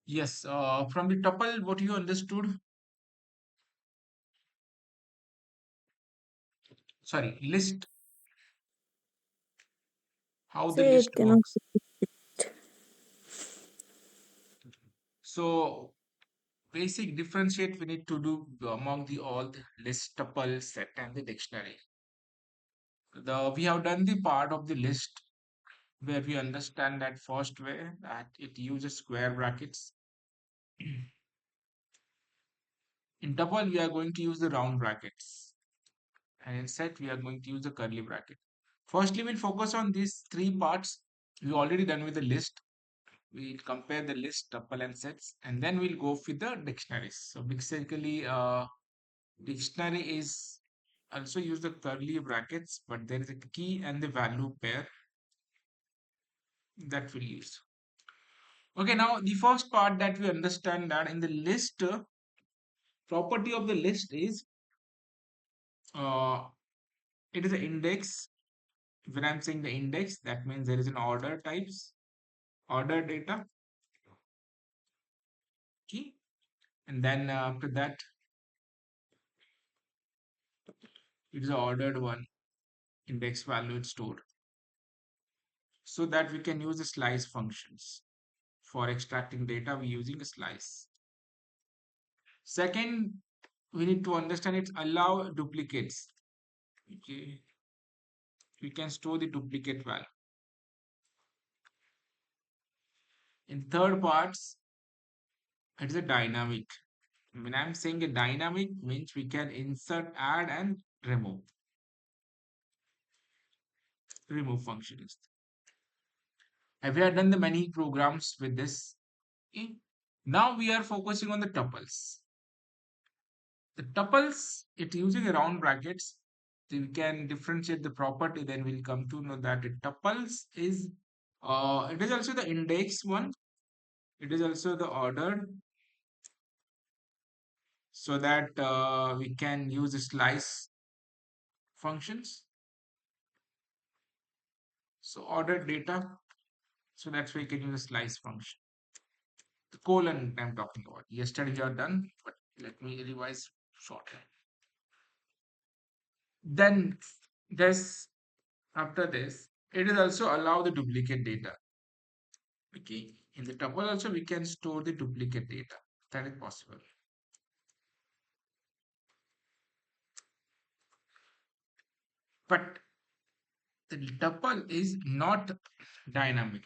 Yes, from the tuple, what you understood, sorry, list, how the Say list it cannot. works. So, basic differentiate we need to do among the all the list, tuple, set, and the dictionary. We have done the part of the list where we understand that first way that it uses square brackets. In tuple, we are going to use the round brackets, and in set, we are going to use the curly bracket. Firstly, we'll focus on these three parts. We already done with the list. We'll compare the list, tuple, and sets, and then we'll go with the dictionaries. So basically, dictionary is also use the curly brackets, but there is a key and the value pair that we'll use. Okay, now the first part that we understand that in the list, property of the list is uh, it is an index. When I'm saying the index, that means there is an order types, order data key, and then after that, it is an ordered one index value is stored, so that we can use the slice functions for extracting data. We're using a slice. Second, we need to understand it allow duplicates. Okay, we can store the duplicate value. In third parts, it is a dynamic. When I'm saying a dynamic means we can insert, add, and remove functions. Have you done the many programs with this? Okay. Now we are focusing on the tuples. The tuples, it using round brackets. So we can differentiate the property. Then we'll come to know that the tuples is it is also the index one. It is also the ordered, so that we can use the slice functions. So ordered data. So that's why you can use a slice function. The colon I'm talking about. Yesterday we are done, but let me revise shortly. Then this after this, it is also allow the duplicate data. Okay. In the tuple also we can store the duplicate data. That is possible. But the tuple is not dynamic.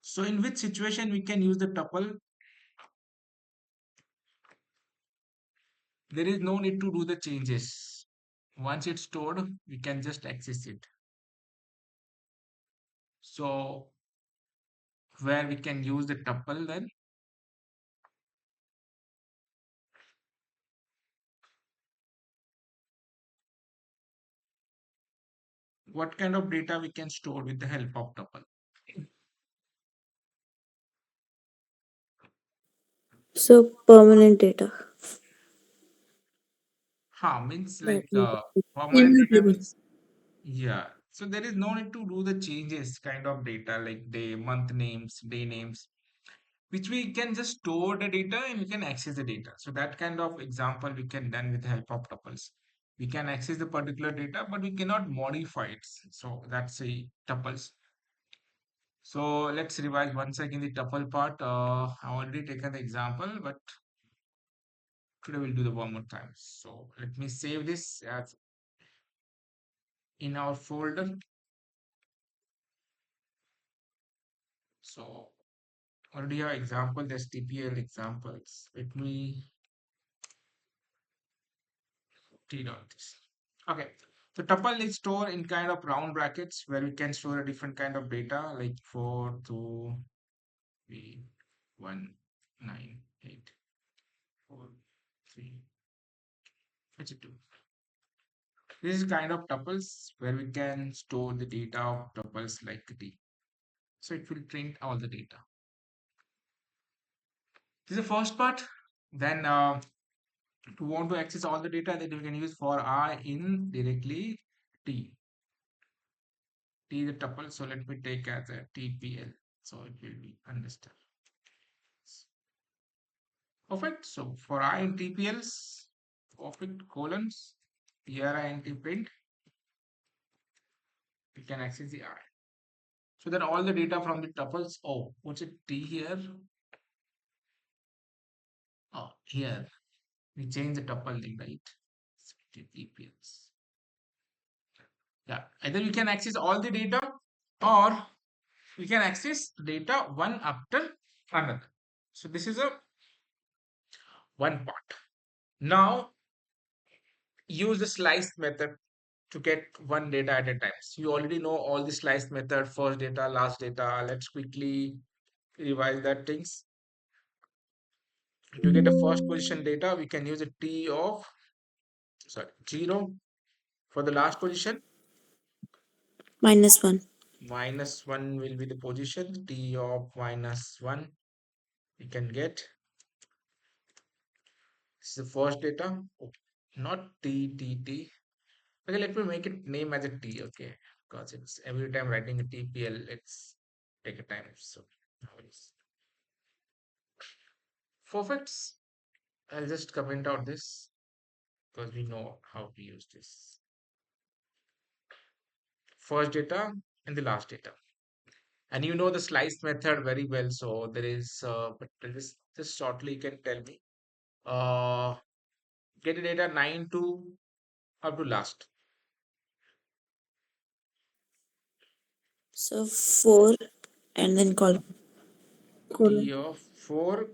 So in which situation we can use the tuple? There is no need to do the changes. Once it's stored, we can just access it. So where we can use the tuple then, what kind of data we can store with the help of tuple? So permanent data. Means That like means permanent data immutable. means, yeah. So there is no need to do the changes kind of data like day, month names, day names, which we can just store the data and we can access the data. So that kind of example we can done with the help of tuples. We can access the particular data, but we cannot modify it. So that's a tuples. So let's revise once again the tuple part. I already taken the example, but today we'll do the one more time. So let me save this as in our folder. So already have example, there's TPL examples. Let me read on this. Okay. So tuple is stored in kind of round brackets where we can store a different kind of data like 4, 2, 3, 1, 9, 8, 4, 3, it's a 2. This is kind of tuples where we can store the data of tuples like T. So it will print all the data. This is the first part. Then to want to access all the data that we can use for I in directly T. T is a tuple, so let me take as a TPL. So it will be understood. Perfect. So for int TPLs, perfect colons. Here int print, we can access the I. So that all the data from the tuples. Oh, what's it T here? Oh, here we change the tuple thing, right? TPLs. Yeah, either you can access all the data or we can access data one after another. So this is a one part. Now use the slice method to get one data at a time. So you already know all the slice method, first data, last data. Let's quickly revise that things. To get the first position data, we can use a T of sorry 0. For the last position, -1. -1 will be the position. T of -1 we can get. This is the first data. Oh, not T. Okay, let me make it name as a T. Okay, because it's every time writing a TPL, it's take a time. So now it's perfect. I'll just comment out this because we know how to use this. First data and the last data. And you know the slice method very well. So there is, but just shortly you can tell me. Uh, get the data 9 to up to last. So 4 and then colon. T of 4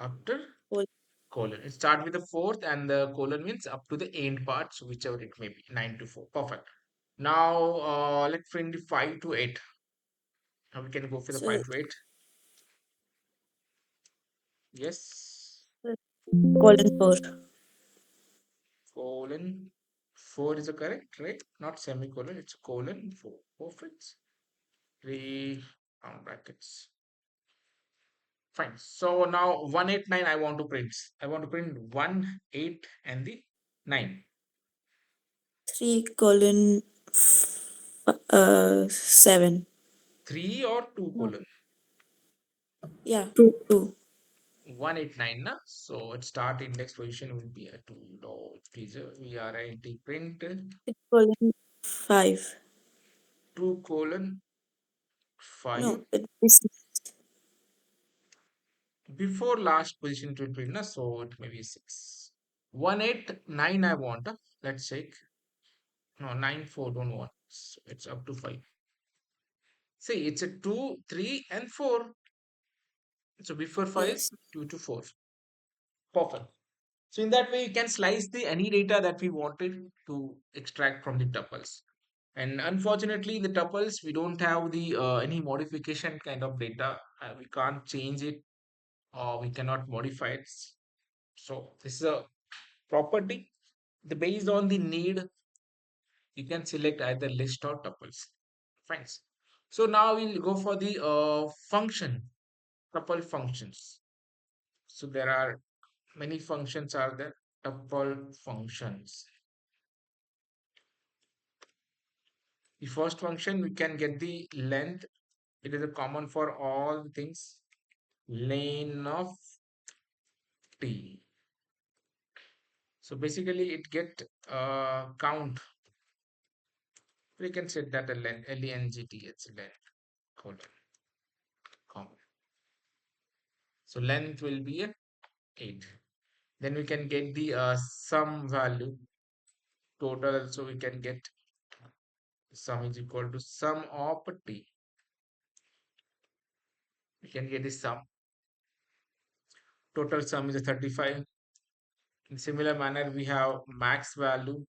after Colon. colon. It start with the fourth and the colon means up to the end part. So whichever it may be, 9 to 4. Perfect. Now let's bring the 5 to 8. Now we can go for the So 5 to 8. Yes. colon 4. Colon 4 is a correct, right? Not semicolon, it's colon 4. Perfect. Three brackets. Fine. So now 189 I want to print. I want to print 1, 8 and the 9. 3 colon 7. 3 or 2 No. colon? Yeah. 2. 189 na? So its start index position will be a 2 dot teaser. We are writing print 6 colon 5. 2 colon No, 5 it is before last position it will print na? So it may be 6. 189 I want. Let's check. No, 94 don't want. So it's up to 5. See, it's a 2, 3 and 4. So before 5, yes. 2 to 4. Perfect. So in that way, you can slice the any data that we wanted to extract from the tuples. And unfortunately, the tuples we don't have the any modification kind of data. We can't change it or we cannot modify it. So this is a property. The based on the need, you can select either list or tuples. Fine. So now we'll go for the function tuple functions. So there are many functions are there. Tuple functions. The first function we can get the length. It is a common for all things. Lane of t. So basically it get count. We can set that a length lengt. It's length colon common. So length will be a 8. Then we can get the sum value total. So we can get sum is equal to sum of t. We can get the sum. Total sum is a 35. In similar manner, we have max value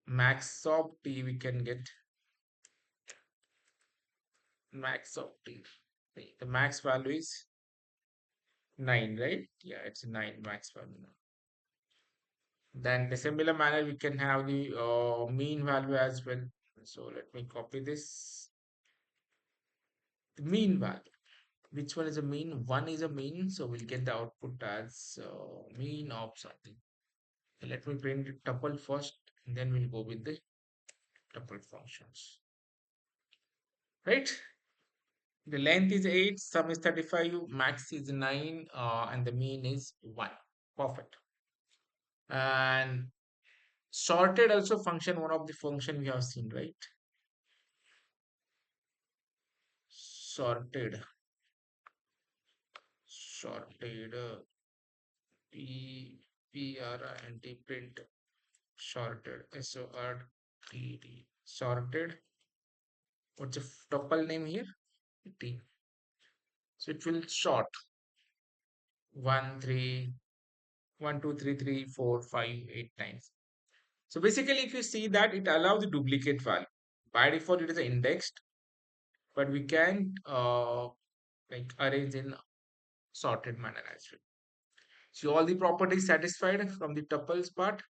max of t. We can get max of t. The max value is 9, right? Yeah, it's 9 max value. Then the similar manner we can have the mean value as well. So let me copy this. The mean value. Which one is a mean? One is a mean, so we'll get the output as mean of something. Let me print the tuple first, and then we'll go with the tuple functions. Right? The length is 8, sum is 35, max is 9, and the mean is 1. Perfect. And sorted also function, one of the function we have seen, right? Sorted, sorted, P R I N T print, sorted, SORTED, sorted. What's the tuple name here? T. So it will sort 1, 3, 1, 2, 3, 3, 4, 5, 8 times. So basically, if you see that it allows the duplicate value. By default, it is indexed, but we can like arrange in sorted manner as well. So all the properties satisfied from the tuples part.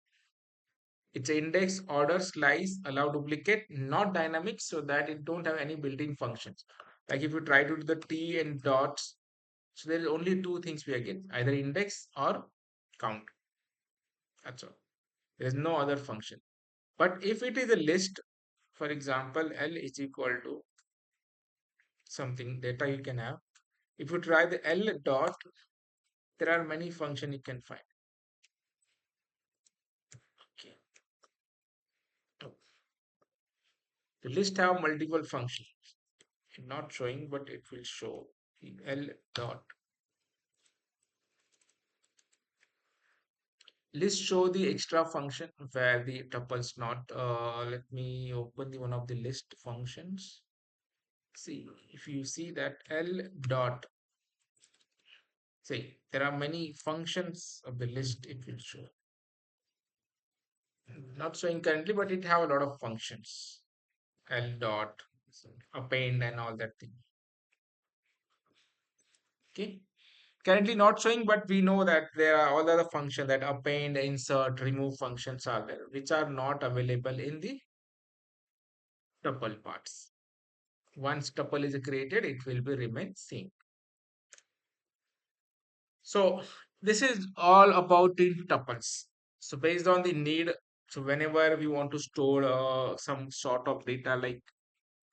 It's index, order, slice, allow duplicate, not dynamic, so that it don't have any built-in functions. Like if you try to do the T and dots, so there is only two things we are getting, either index or count. That's all. There is no other function. But if it is a list, for example, L is equal to something data you can have. If you try the L dot, there are many functions you can find. Okay. So the list have multiple functions. Not showing, but it will show. L dot list show the extra function where the tuples not. Let me open the one of the list functions. See, if you see that L dot, see, there are many functions of the list it will show. Not showing currently, but it have a lot of functions. L dot, append and all that thing. Okay. Currently not showing, but we know that there are all other functions that append, insert, remove functions are there, which are not available in the tuple parts. Once tuple is created, it will be remain same. So this is all about the tuples. So based on the need, so whenever we want to store some sort of data, like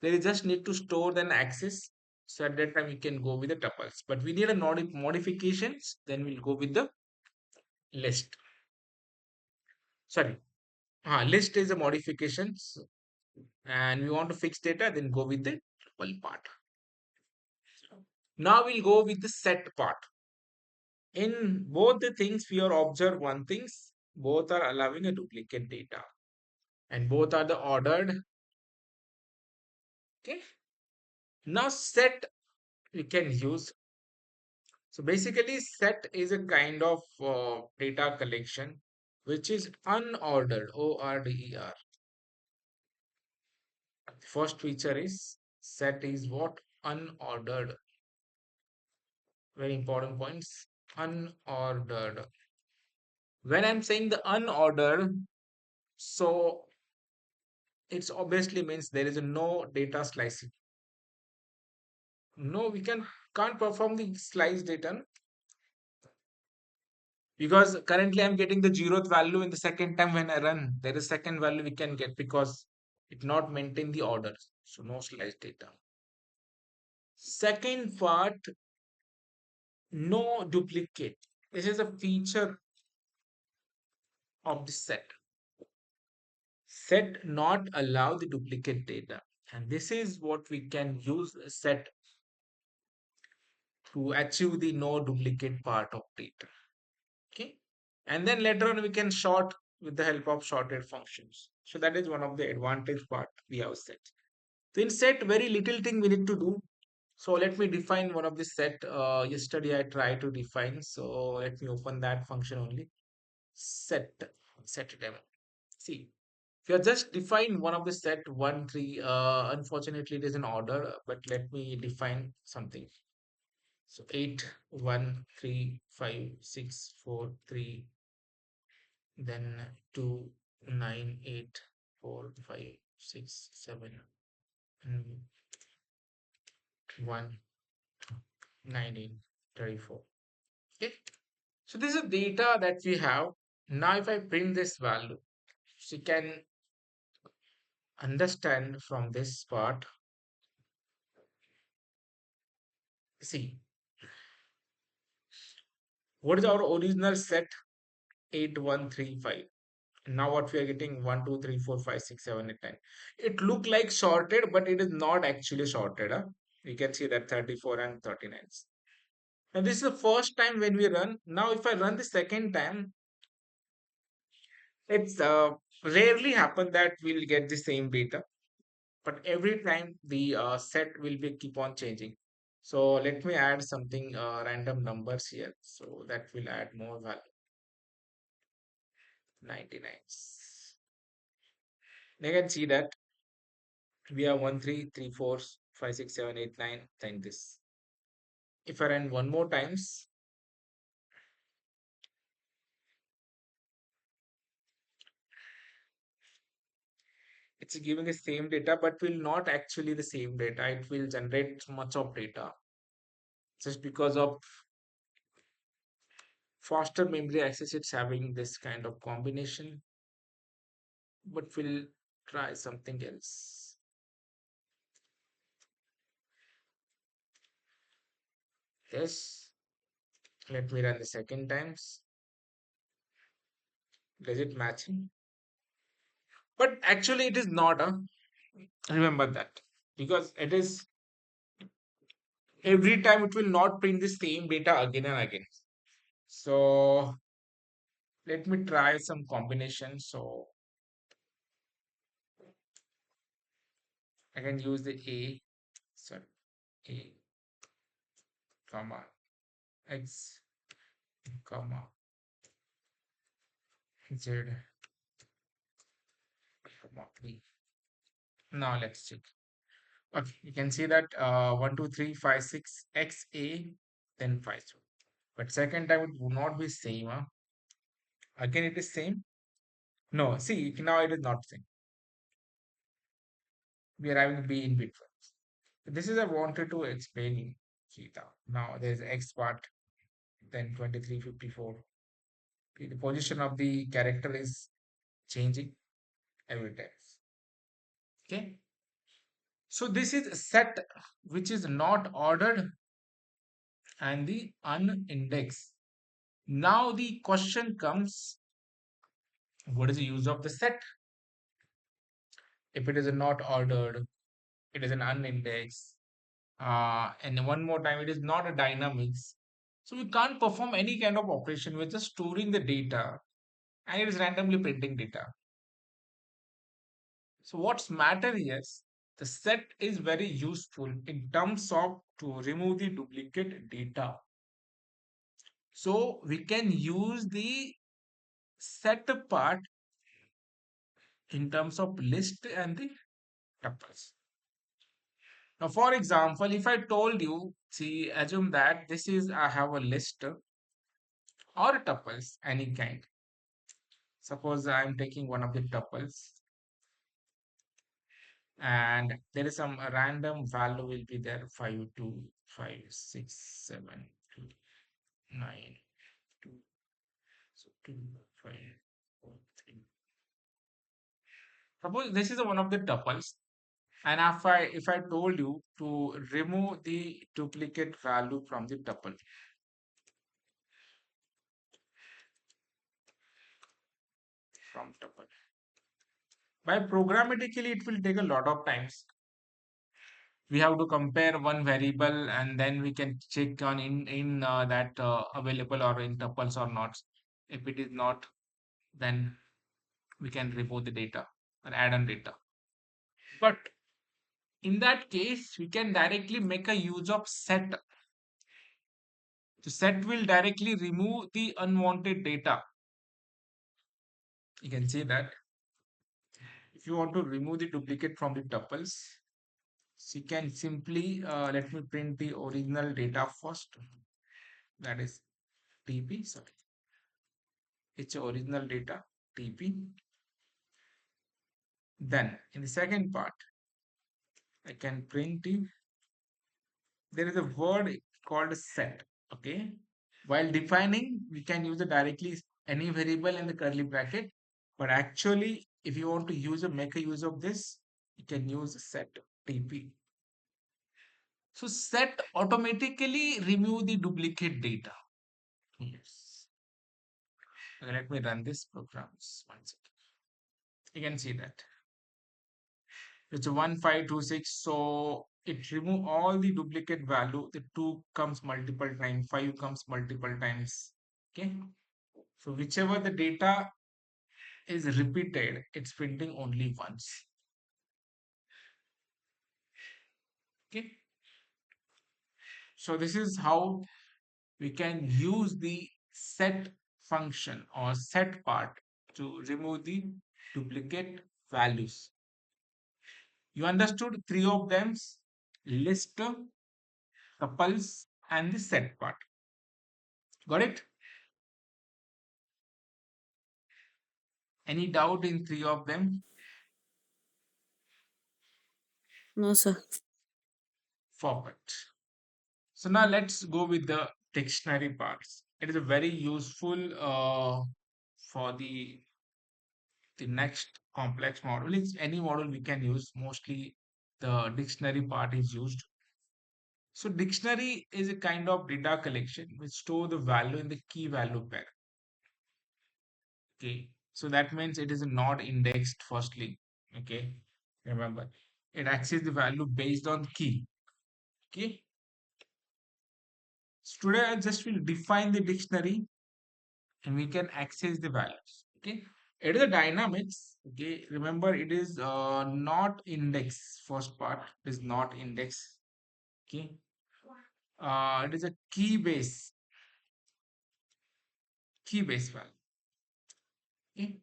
there is just need to store then access. So at that time we can go with the tuples. But we need a modifications, then we'll go with the list. Sorry, list is a modifications, and we want to fix data, then go with the tuple part. Now we'll go with the set part. In both the things, we are observe one things, both are allowing a duplicate data, and both are the ordered. Okay. Now set we can use. So basically, set is a kind of data collection which is unordered. ORDER. The first feature is set is what unordered. Very important points. Unordered. When I'm saying the unordered, so it's obviously means there is a no data slicing. No, we can't perform the slice data because currently I'm getting the zeroth value in the second time when I run. There is second value we can get because it not maintain the order. So no slice data. Second part, no duplicate. This is a feature of the set. Set not allow the duplicate data. And this is what we can use set to achieve the no duplicate part of data. Okay. And then later on we can sort with the help of sorted functions. So that is one of the advantage part we have set. So in set, very little thing we need to do. So let me define one of the set. Yesterday I tried to define. So let me open that function only. Set, set demo. See, if you are just define one of the set 1, 3, unfortunately it is an order, but let me define something. So 8, 1, 3, 5, 6, 4, 3, then 2, 9, 8, 4, 5, 6, 7, and 1, 19, 34. Okay. So this is data that we have. Now if I print this value, so you can understand from this part See, what is our original set? 8135. Now what we are getting 1, 2, 3, 4, 5, 6, 7, 8, 9. It look like sorted, but it is not actually sorted. Huh? You can see that 34 and 39. Now this is the first time when we run. Now if I run the second time, it's rarely happen that we'll get the same data, but every time the set will be keep on changing. So let me add something random numbers here. So that will add more value. 99. You can see that we have 1, 3, 3, 4, 5, 6, 7, 8, 9, 10 this. If I run one more times, it's giving the same data, but will not actually the same data. It will generate much of data just because of faster memory access. It's having this kind of combination, but we'll try something else. Yes, let me run the second times. Does it matching? But actually, it is not. Remember that because it is every time it will not print the same data again and again. So let me try some combination. So I can use the A, sorry, A, comma, X, comma, Z, comma, B. Now let's check. Okay, you can see that 1, 2, 3, 5, 6, X, A, then 5. But second time it will not be same. Huh? Again it is same. No, see, now it is not same. We are having B in between. This is I wanted to explain in theta. Now there's X part, then 2354. The position of the character is changing every time. Okay. So this is a set which is not ordered and the unindexed. Now the question comes, what is the use of the set? If it is not ordered, it is an unindexed. And one more time, it is not a dynamics. So we can't perform any kind of operation. We're just storing the data and it is randomly printing data. So what's matter is the set is very useful in terms of to remove the duplicate data. So we can use the set part in terms of list and the tuples. Now, for example, if I told you, see, assume that this is I have a list or tuples, any kind. Suppose I'm taking one of the tuples and there is some random value will be there 5, 2, 5, 6, 7, 2, 9, 2, so 2, 5, 4, 3. Suppose this is one of the tuples. And if I told you to remove the duplicate value from the tuple, from tuple, by programmatically it will take a lot of times. We have to compare one variable and then we can check on in that available or in tuples or not. If it is not, then we can remove the data or add on data. But in that case, we can directly make a use of set. The set will directly remove the unwanted data. You can see that if you want to remove the duplicate from the tuples, so you can simply let me print the original data first. That is TP. Sorry, it's original data TP. Then in the second part, I can print the there is a word called set. Okay, while defining, we can use it directly any variable in the curly bracket. But actually, if you want to use a make a use of this, you can use set TP. So set automatically remove the duplicate data. Yes. Okay, let me run this program. One second. You can see that it's 1526. So it remove all the duplicate value. The 2 comes multiple times, 5 comes multiple times. Okay. So whichever the data is repeated, it's printing only once. Okay. So this is how we can use the set function or set part to remove the duplicate values. You understood three of them: list, tuples, and the set part. Got it? Any doubt in three of them? No, sir. Perfect. So now let's go with the dictionary parts. It is a very useful for the next complex model. It's any model we can use. Mostly the dictionary part is used. So dictionary is a kind of data collection which store the value in the key value pair. Okay. So that means it is not indexed firstly. Okay. Remember, it accesses the value based on key. Okay. So today I just will define the dictionary and we can access the values. Okay. It is a dynamics. Okay. Remember, it is not index. First part is not index. Okay. It is a key base value. Okay.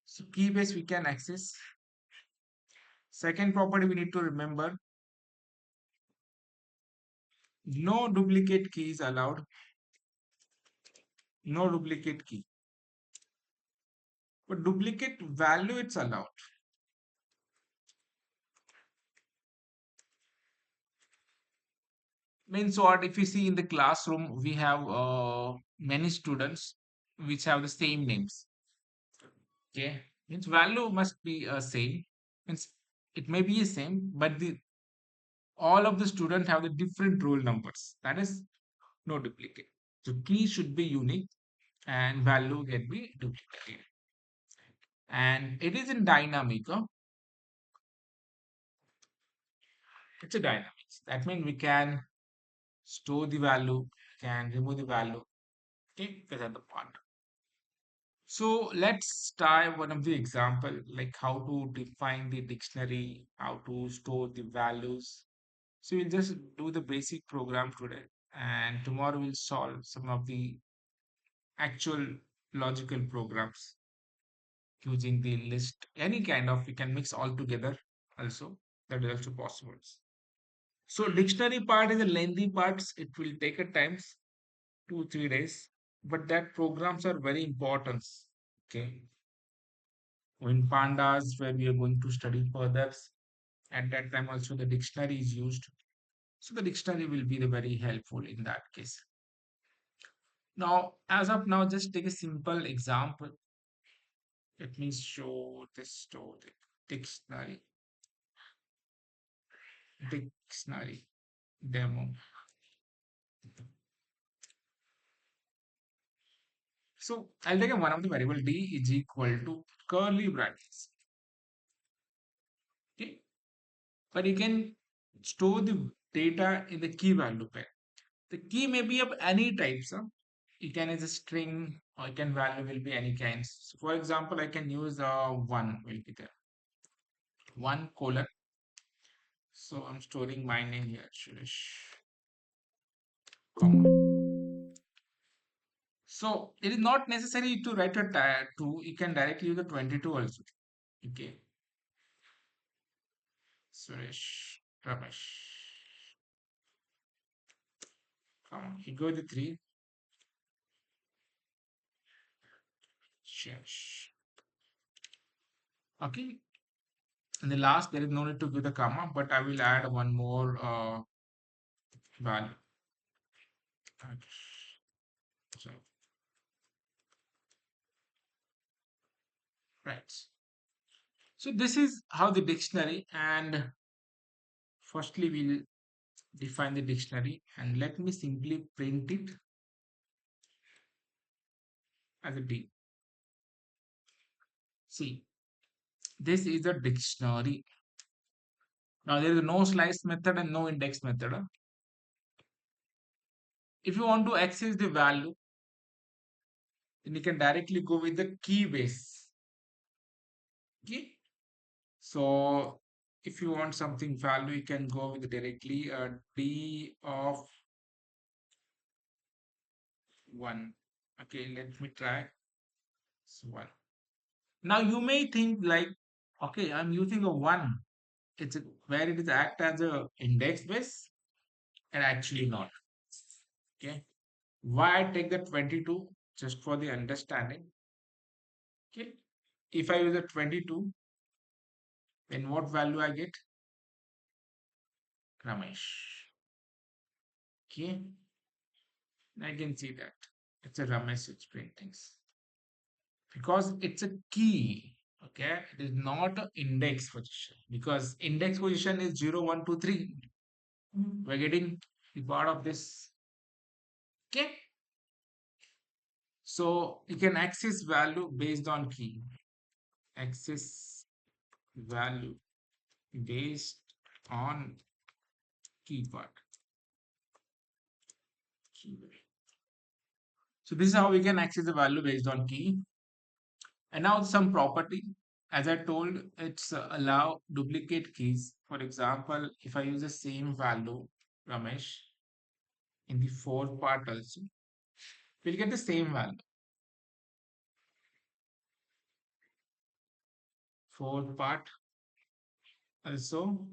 So key base we can access. Second property we need to remember: no duplicate key is allowed. No duplicate key. But duplicate value it's allowed. Means what? If you see in the classroom, we have many students which have the same names. Okay, means value must be same. Means it may be the same, but the all of the students have the different roll numbers. That is no duplicate. So key should be unique and value can be duplicated. And it is in dynamic. It's a dynamics. That means we can store the value, can remove the value. Okay, these are the part. So let's try one of the example, like how to define the dictionary, how to store the values. So we'll just do the basic program today, and tomorrow we'll solve some of the actual logical programs using the list. Any kind of, we can mix all together also. That is also possible. So dictionary part is a lengthy parts. It will take a time, 2 3 days, but that programs are very important. Okay. In pandas, where we are going to study further, at that time also the dictionary is used. So the dictionary will be the very helpful in that case. Now, as of now, just take a simple example. Let me show this to the dictionary. Dictionary demo. So I'll take a one of the variable d is equal to curly brackets. Okay. But you can store the data in the key value pair. The key may be of any types. It can as a string or it can value will be any kinds. So for example, I can use one will be there. One colon. So I'm storing my name here, Suresh. Comma. So it is not necessary to write a tire two. You can directly use the 22 also. Okay. Suresh. Ramesh. Comma. You go the three. Change. Okay. In the last, there is no need to give the comma, but I will add one more value. Okay. So, right. So this is how the dictionary, and firstly we'll define the dictionary, and let me simply print it as a D. See, this is a dictionary. Now there is no slice method and no index method. If you want to access the value, then you can directly go with the key base. Okay. So if you want something value, you can go with directly a D of 1. Okay, let me try. So 1. Now you may think like, okay, I'm using a 1. It's a, where it is act as a index base and actually not. Okay. Why I take the 22? Just for the understanding. Okay. If I use a 22, then what value I get? Ramesh. Okay. I can see that. It's a Ramesh it's printings. Because it's a key. Okay. It is not an index position. Because index position is 0, 1, 2, 3. We're getting the part of this. Okay. So you can access value based on key. Access value based on key part. Key. So this is how we can access the value based on key. And now some property. As I told, it's allow duplicate keys. For example, if I use the same value, Ramesh, in the 4 part also, we'll get the same value. 4 part also,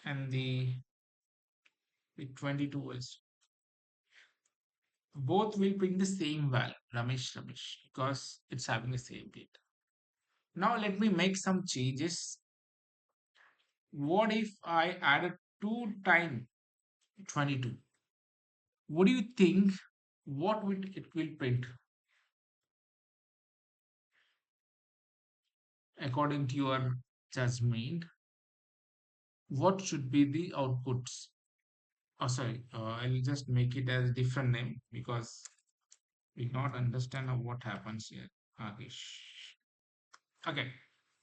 and the 22 also. Both will bring the same value, Ramesh, because it's having the same data. Now let me make some changes. What if I added 2 times 22? What do you think? What would it will print according to your judgment? What should be the outputs? Oh, sorry. I'll just make it as different name because we not understand what happens here. Agish. Okay.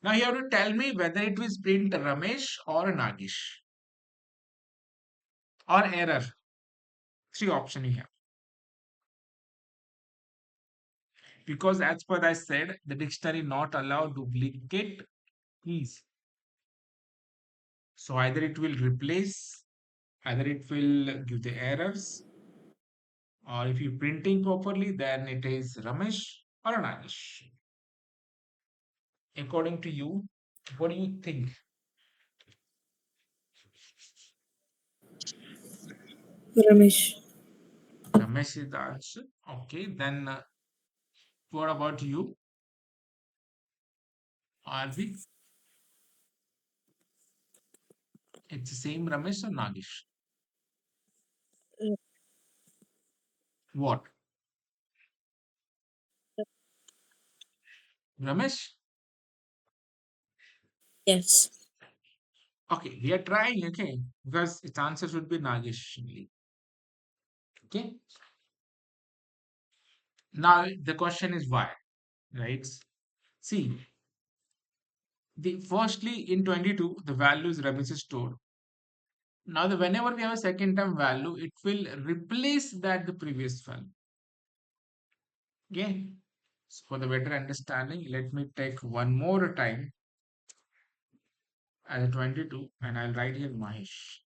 Now you have to tell me whether it will print Ramesh or Nagish or error. 3 option you have. Because as per I said, the dictionary not allow duplicate keys. So either it will replace, either it will give the errors, or if you printing properly, then it is Ramesh or Nagish. According to you, what do you think? Ramesh. Ramesh is the answer. Okay, then what about you, RV? It's the same Ramesh or Nagish? What? Ramesh? Yes. Okay, we are trying, okay, because its answer should be Nagish only. Okay, now the question is why, right? See, the firstly in 22, the value is Ramesh is stored. Now, whenever we have a second term value, it will replace that the previous value. Okay. So for the better understanding, let me take one more time as a 22 and I'll write here Mahesh.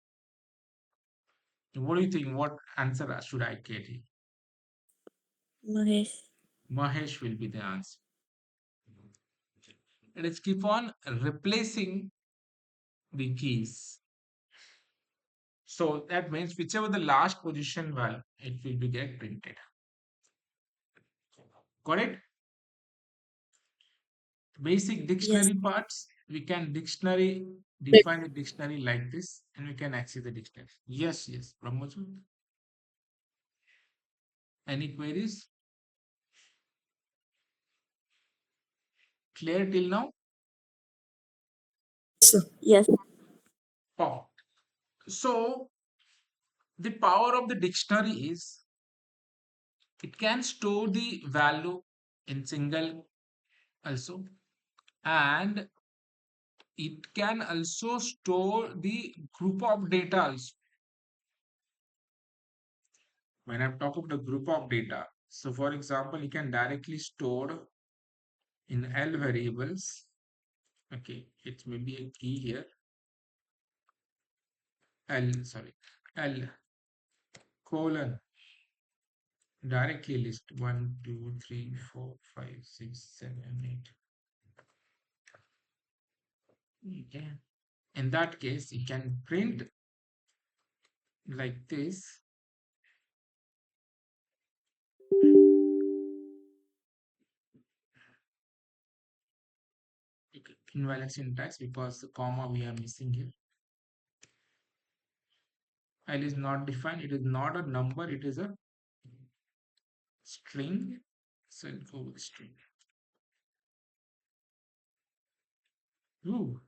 What do you think? What answer should I get here? Mahesh. Mahesh will be the answer. Let's keep on replacing the keys. So that means whichever the last position value, it will be get printed. Got it? Basic Yes. dictionary parts, we can dictionary define the dictionary like this and we can access the dictionary. Yes, Pramod. Any queries? Clear till now? So, yes. Oh, So the power of the dictionary is it can store the value in single also, and it can also store the group of data also. When I'm talking about the group of data, so for example, you can directly store in L variables. Okay, it may be a key here. L colon directly list 1, 2, 3, 4, 5, 6, 7, 8. Okay. In that case, you can print like this. Okay. Invalid syntax because the comma we are missing here. L is not defined. It is not a number. It is a string. So I'll go with string. Ooh,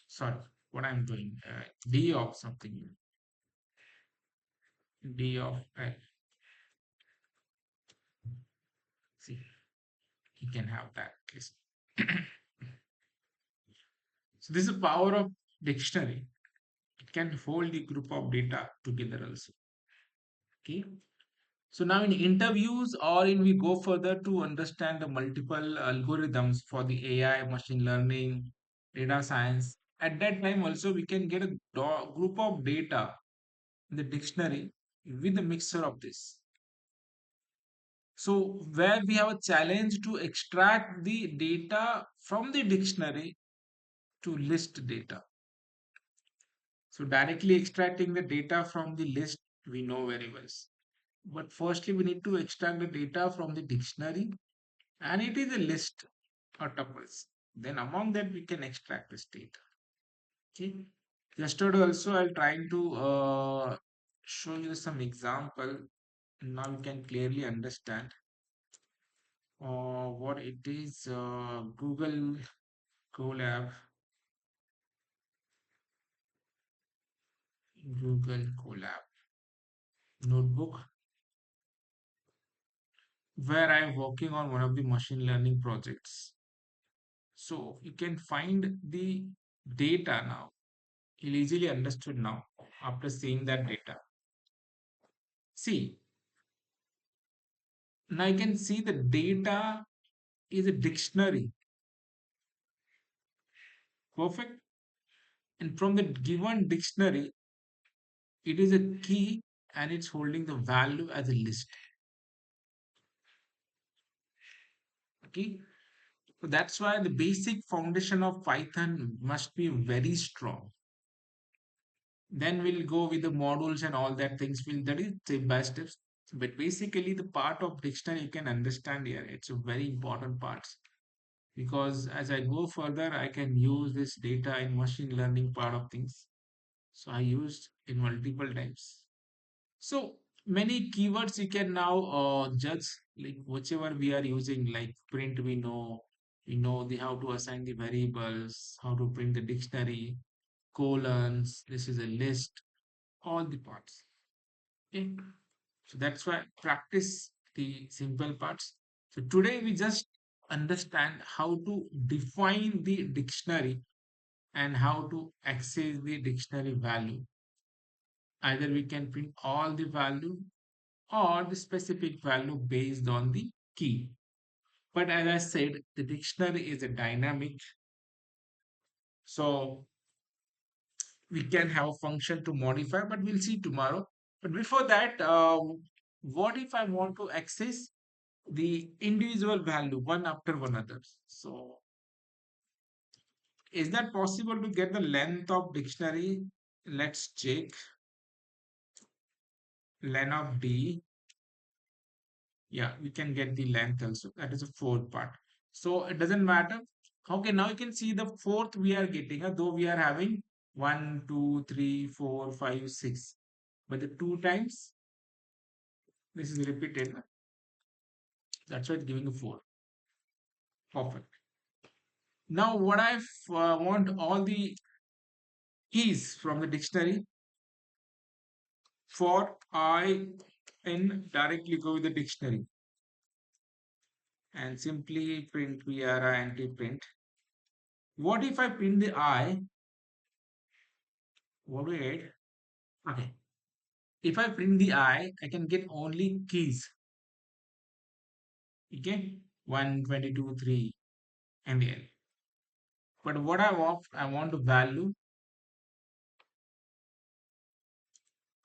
sorry. What I'm doing? D of something. D of L. See, you can have that. List. So this is the power of dictionary. It can hold the group of data together also. Okay. So now in interviews or in we go further to understand the multiple algorithms for the AI, machine learning, data science. At that time also we can get a group of data in the dictionary with a mixture of this. So where we have a challenge to extract the data from the dictionary to list data. So directly extracting the data from the list we know very well. But firstly we need to extract the data from the dictionary, and it is a list or tuples. Then among that we can extract this data. Okay. Yesterday also I'll trying to show you some example. Now you can clearly understand what it is. Google Colab, Google Colab notebook, where I'm working on one of the machine learning projects. So you can find the data now. You'll easily understood now after seeing that data. See, now you can see the data is a dictionary. Perfect. And from the given dictionary, it is a key and it's holding the value as a list. Okay. So that's why the basic foundation of Python must be very strong. Then we'll go with the modules and all that things. Will that is step by steps. But basically, the part of dictionary you can understand here. It's a very important part because as I go further, I can use this data in machine learning part of things. So I used in multiple times. So many keywords you can now judge like whichever we are using, like print we know the how to assign the variables, how to print the dictionary, colons, this is a list, all the parts. Okay. So that's why practice the simple parts. So today we just understand how to define the dictionary and how to access the dictionary value. Either we can print all the value or the specific value based on the key. But as I said, the dictionary is a dynamic, so we can have a function to modify, but we'll see tomorrow. But before that, what if I want to access the individual value one after one others? So is that possible to get the length of dictionary? Let's check len of d. Yeah, we can get the length also. That is the fourth part. So it doesn't matter. Okay, now you can see the fourth we are getting, though we are having 1, 2, 3, 4, 5, 6. But the two times this is repeated. That's why it's giving a 4. Perfect. Now what I want all the keys from the dictionary. For I in directly go with the dictionary and simply print VRI anti-print. What if I print the I? What do I add? Okay. If I print the I can get only keys. Okay. 122, 3, and the L. But what I want to value.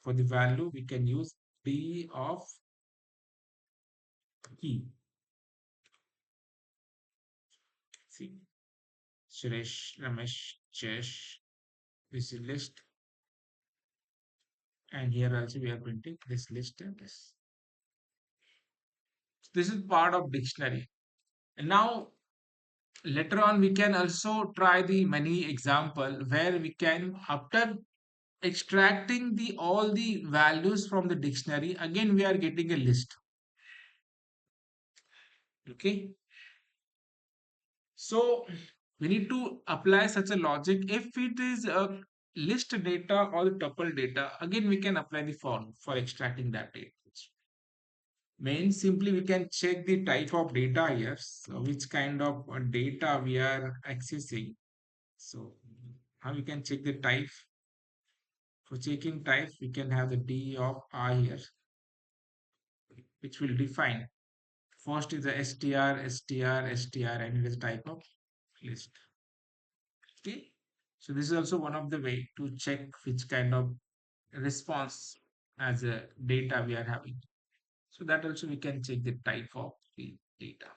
For the value, we can use D of key. See, Suresh, Ramesh, Chesh, this is list, and here also we are printing this list and this. This is part of dictionary. And now later on we can also try the many example where we can after extracting the all the values from the dictionary again we are getting a list. Okay, so we need to apply such a logic. If it is a list data or the tuple data, again we can apply the for extracting that data. Means simply we can check the type of data here, so which kind of data we are accessing. So how we can check the type? For checking type, we can have the D of I here, which will define. First is the str, and it is type of list. Okay. So this is also one of the way to check which kind of response as a data we are having. So that also we can check the type of the data.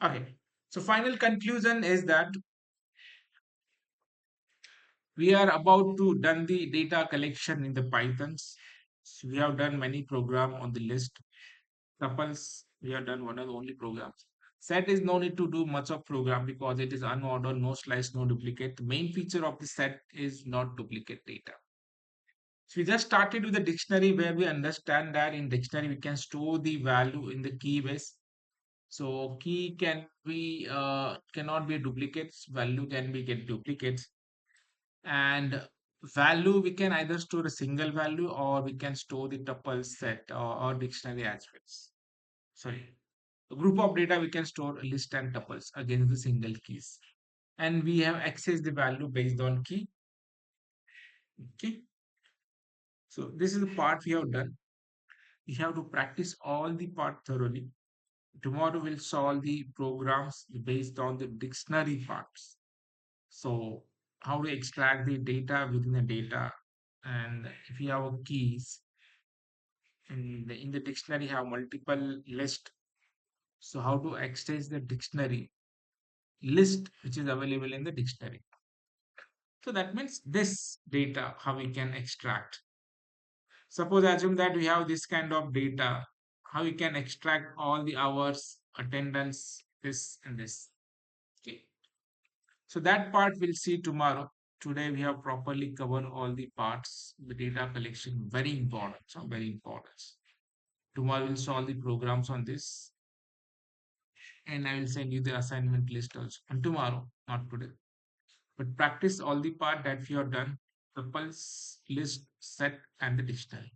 Okay. So final conclusion is that we are about to done the data collection in the Pythons. So we have done many program on the list. Tuples, we have done one of the only programs. Set is no need to do much of program because it is unordered, no slice, no duplicate. The main feature of the set is not duplicate data. So we just started with the dictionary where we understand that in dictionary we can store the value in the key base. So key can be cannot be duplicates, value can be get duplicates, and value we can either store a single value or we can store the tuple set or dictionary as well. Sorry, a group of data we can store a list and tuples against the single keys, and we have access the value based on key. Okay, so this is the part we have done. We have to practice all the part thoroughly. Tomorrow we'll solve the programs based on the dictionary parts. So how to extract the data within the data, and if you have keys in the dictionary have multiple list. So how to access the dictionary list which is available in the dictionary. So that means this data how we can extract. Suppose assume that we have this kind of data, how we can extract all the hours, attendance, this and this. Okay. So that part we'll see tomorrow. Today we have properly covered all the parts. The data collection very important. So very important. Tomorrow we'll solve the programs on this, and I will send you the assignment list also. And tomorrow, not today. But practice all the part that you have done. The pulse list, set, and the dictionary.